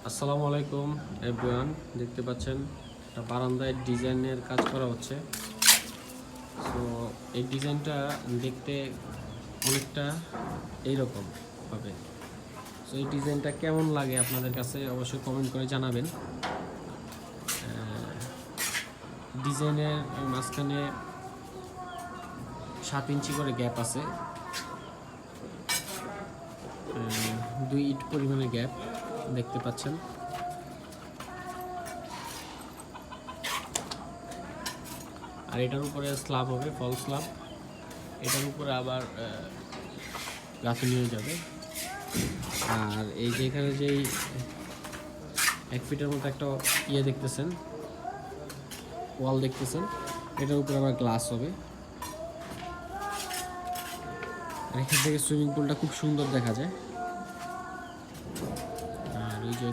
আসসালামু আলাইকুম এভরিওয়ান, দেখতে পাচ্ছেন একটা বারান্দায় ডিজাইনের কাজ করা হচ্ছে। সো এই ডিজাইনটা দেখতে অনেকটা এইরকম হবে। সো এই ডিজাইনটা কেমন লাগে আপনাদের কাছে অবশ্যই কমেন্ট করে জানাবেন। ডিজাইনের মাঝখানে 7 ইঞ্চি করে গ্যাপ আছে, 2 ইট পরিমাণে গ্যাপ দেখতে পাচ্ছেন। আর এটার উপরে স্ল্যাব হবে, ফল স্ল্যাব। এটার উপরে আবার গাঁথনি হয়ে যাবে। আর এই যে এখানে যেই 1 ফিটের মতো একটা দেখতেছেন, ওয়াল দেখতেছেন, এটার উপরে আবার গ্লাস হবে। আর এখান থেকে সুইমিং পুলটা খুব সুন্দর দেখা যায়। আর এই যে